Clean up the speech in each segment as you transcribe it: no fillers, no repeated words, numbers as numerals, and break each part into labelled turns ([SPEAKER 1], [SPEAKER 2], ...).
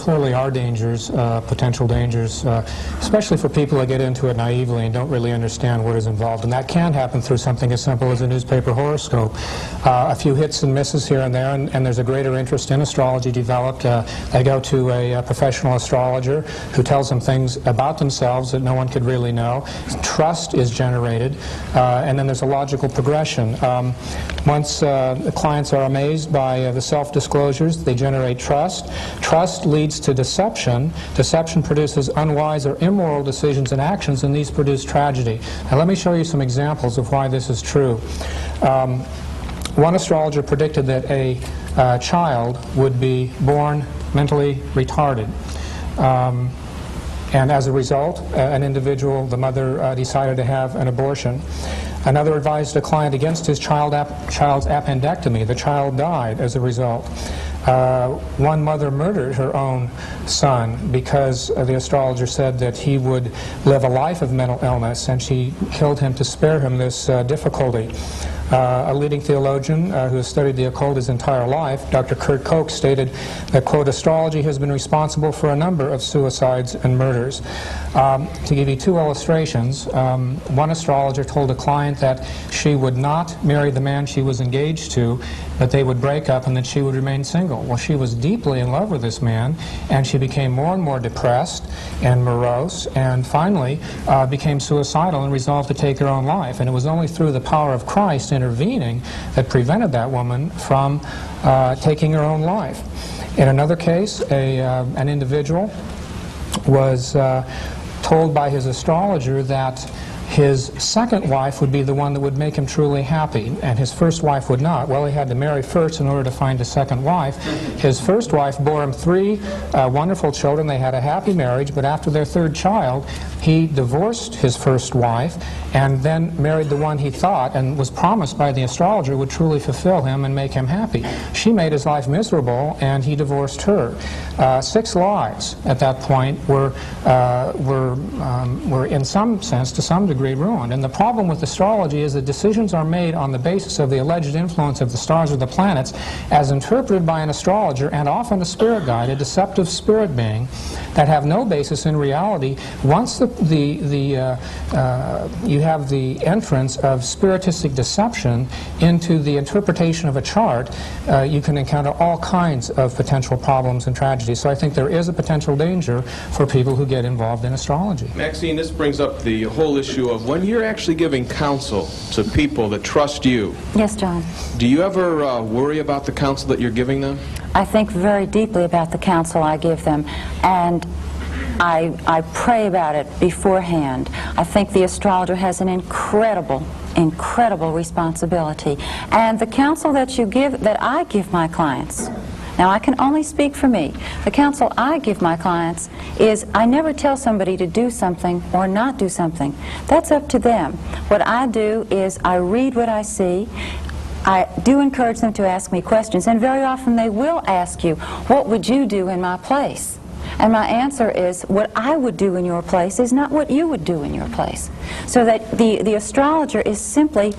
[SPEAKER 1] clearly are dangers, potential dangers, especially for people that get into it naively and don't really understand what is involved. And that can happen through something as simple as a newspaper horoscope. A few hits and misses here and there, and there's a greater interest in astrology developed. They go to a professional astrologer who tells them things about themselves that no one could really know. Trust is generated, and then there's a logical progression. Once the clients are amazed by the self-disclosures, they generate trust. Trust leads to deception. Deception produces unwise or immoral decisions and actions, and these produce tragedy. Now let me show you some examples of why this is true. One astrologer predicted that a child would be born mentally retarded. And as a result, an individual, the mother, decided to have an abortion. Another advised a client against his child's appendectomy. The child died as a result. One mother murdered her own son because the astrologer said that he would live a life of mental illness, and she killed him to spare him this difficulty. A leading theologian who has studied the occult his entire life, Dr. Kurt Koch, stated that, quote, astrology has been responsible for a number of suicides and murders. To give you two illustrations, one astrologer told a client that she would not marry the man she was engaged to, that they would break up and that she would remain single. Well, she was deeply in love with this man, and she became more and more depressed and morose, and finally became suicidal and resolved to take her own life. And it was only through the power of Christ intervening that prevented that woman from taking her own life. In another case, an individual was told by his astrologer that his second wife would be the one that would make him truly happy, and his first wife would not. Well, he had to marry first in order to find a second wife. His first wife bore him 3 wonderful children. They had a happy marriage, but after their third child, he divorced his first wife and then married the one he thought and was promised by the astrologer would truly fulfill him and make him happy. She made his life miserable, and he divorced her. 6 lives at that point were in some sense, to some degree, ruined. And the problem with astrology is that decisions are made on the basis of the alleged influence of the stars or the planets as interpreted by an astrologer and often a spirit guide, a deceptive spirit being, that have no basis in reality. Once you have the entrance of spiritistic deception into the interpretation of a chart, you can encounter all kinds of potential problems and tragedies. So I think there is a potential danger for people who get involved in astrology.
[SPEAKER 2] Maxine, this brings up the whole issue of when you're actually giving counsel to people that trust you.
[SPEAKER 3] Yes, John.
[SPEAKER 2] Do you ever worry about the counsel that you're giving them?
[SPEAKER 3] I think very deeply about the counsel I give them, and I pray about it beforehand. I think the astrologer has an incredible responsibility. And the counsel that I give my clients, now I can only speak for me. The counsel I give my clients is I never tell somebody to do something or not do something. That's up to them. What I do is I read what I see. I do encourage them to ask me questions, and very often they will ask you, what would you do in my place? And my answer is, what I would do in your place is not what you would do in your place. So that the astrologer is simply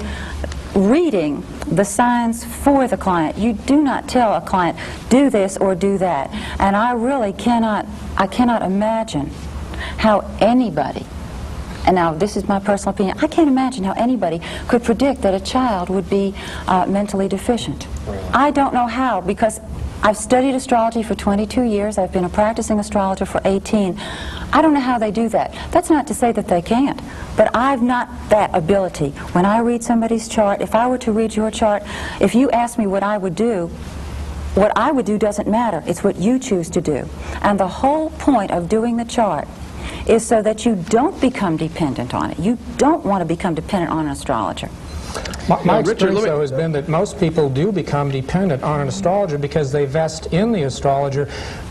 [SPEAKER 3] reading the signs for the client. You do not tell a client, do this or do that. And I really cannot imagine how anybody, and now this is my personal opinion, I can't imagine how anybody could predict that a child would be mentally deficient. I don't know how, because I've studied astrology for 22 years. I've been a practicing astrologer for 18. I don't know how they do that. That's not to say that they can't, but I've not that ability. When I read somebody's chart, if I were to read your chart, if you ask me what I would do doesn't matter. It's what you choose to do. And the whole point of doing the chart is so that you don't become dependent on it. You don't want to become dependent on an astrologer.
[SPEAKER 1] My experience, though, has been that most people do become dependent on an astrologer because they vest in the astrologer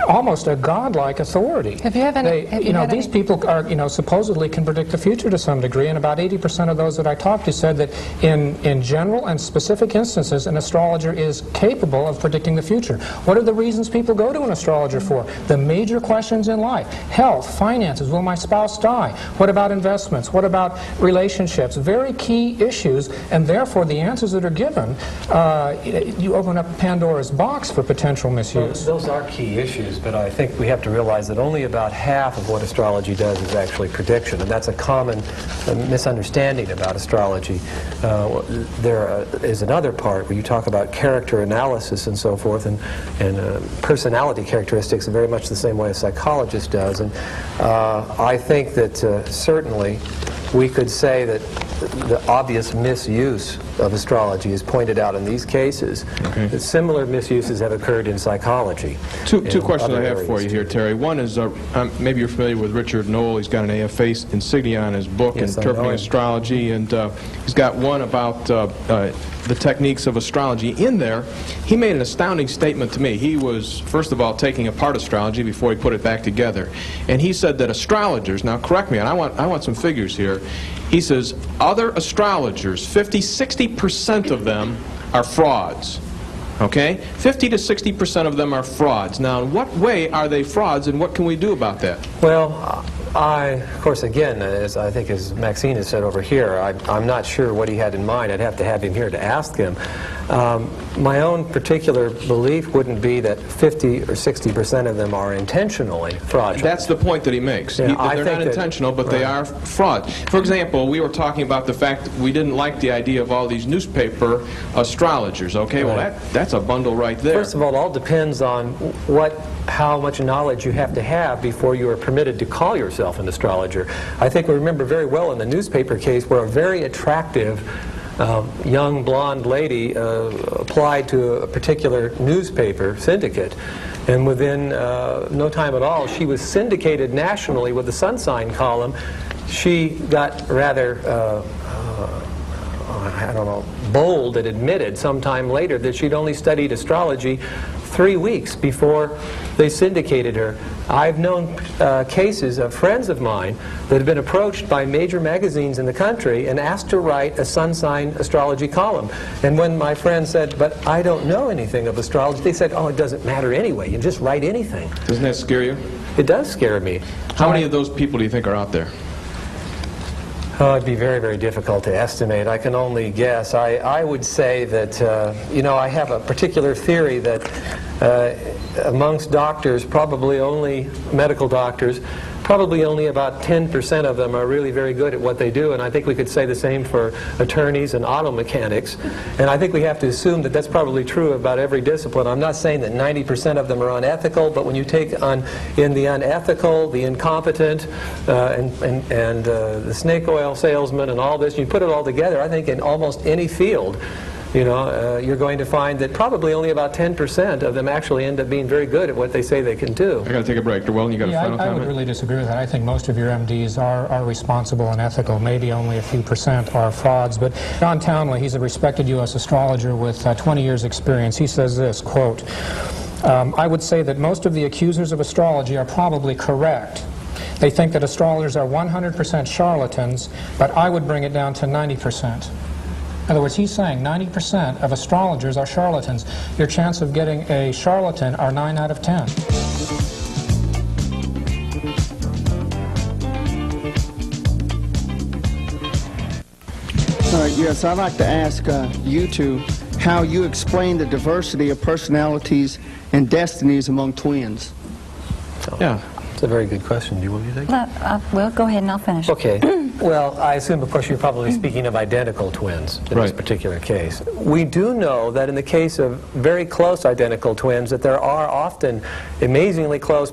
[SPEAKER 1] almost a godlike authority.
[SPEAKER 4] Have you ever
[SPEAKER 1] these people are, supposedly can predict the future to some degree, and about 80% of those that I talked to said that in general and specific instances, an astrologer is capable of predicting the future. What are the reasons people go to an astrologer for? The major questions in life: health, finances, will my spouse die? What about investments? What about relationships? Very key issues. and therefore the answers that are given, you open up Pandora's box for potential misuse.
[SPEAKER 4] Well, those are key issues, but I think we have to realize that only about half of what astrology does is actually prediction, and that's a common misunderstanding about astrology. There is another part where you talk about character analysis and so forth, and personality characteristics in very much the same way a psychologist does. And I think that certainly we could say that the obvious misuse of astrology is pointed out in these cases.
[SPEAKER 2] Okay.
[SPEAKER 4] That similar misuses have occurred in psychology.
[SPEAKER 2] Two questions I have for you here, Terry. One is, maybe you're familiar with Richard Knoll. He's got an AFA insignia on his book,
[SPEAKER 4] Yes,
[SPEAKER 2] Interpreting Astrology, and he's got one about the techniques of astrology. In there, he made an astounding statement to me. He was, first of all, taking apart astrology before he put it back together. And he said that astrologers, now correct me, and I want some figures here. He says other astrologers, 50–60% of them are frauds. Okay? 50 to 60% of them are frauds. Now, in what way are they frauds, and what can we do about that?
[SPEAKER 4] Well, of course, again, as I think as Maxine has said over here, I'm not sure what he had in mind. I'd have to have him here to ask him. My own particular belief wouldn't be that 50 or 60% of them are intentionally fraudulent.
[SPEAKER 2] That's the point that he makes.
[SPEAKER 4] Yeah,
[SPEAKER 2] They're not intentional, but they are fraud. For example, we were talking about the fact that we didn't like the idea of all these newspaper astrologers. Okay, well, that's a bundle right there.
[SPEAKER 4] First of all, it all depends on how much knowledge you have to have before you are permitted to call yourself an astrologer. I think we remember very well in the newspaper case where a very attractive young blonde lady applied to a particular newspaper syndicate, and within no time at all she was syndicated nationally with the sun sign column. She got rather I don't know, bold and admitted sometime later that she'd only studied astrology 3 weeks before they syndicated her. I've known cases of friends of mine that have been approached by major magazines in the country and asked to write a sun sign astrology column. And when my friend said, "But I don't know anything of astrology," they said, "Oh, it doesn't matter anyway. You just write anything."
[SPEAKER 2] Doesn't that scare you?
[SPEAKER 4] It does scare me.
[SPEAKER 2] How many of those people do you think are out there?
[SPEAKER 4] Oh, it'd be very, very difficult to estimate. I can only guess. I would say that, you know, I have a particular theory that amongst doctors, probably only medical doctors, probably only about 10% of them are really very good at what they do, and I think we could say the same for attorneys and auto mechanics. And I think we have to assume that that's probably true about every discipline. I'm not saying that 90% of them are unethical, but when you take in the unethical, the incompetent, and the snake oil salesman and all this, you put it all together, I think in almost any field, you know, you're going to find that probably only about 10% of them actually end up being very good at what they say they can do.
[SPEAKER 2] I got to take a break. Well, you got a final comment?
[SPEAKER 1] I would really disagree with that. I think most of your MDs are responsible and ethical. Maybe only a few percent are frauds. But John Townley, he's a respected U.S. astrologer with 20 years experience. He says this, quote, I would say that most of the accusers of astrology are probably correct. They think that astrologers are 100% charlatans, but I would bring it down to 90%. In other words, he's saying 90% of astrologers are charlatans. Your chance of getting a charlatan are 9 out of 10.
[SPEAKER 5] Yes, I'd like to ask you two how you explain the diversity of personalities and destinies among twins.
[SPEAKER 2] Yeah.
[SPEAKER 4] It's a very good question. Do you want me to take it?
[SPEAKER 3] Well, go ahead and I'll finish.
[SPEAKER 4] Okay. Well, I assume, of course, you're probably speaking of identical twins in this particular case. We do know that in the case of very close identical twins that there are often amazingly close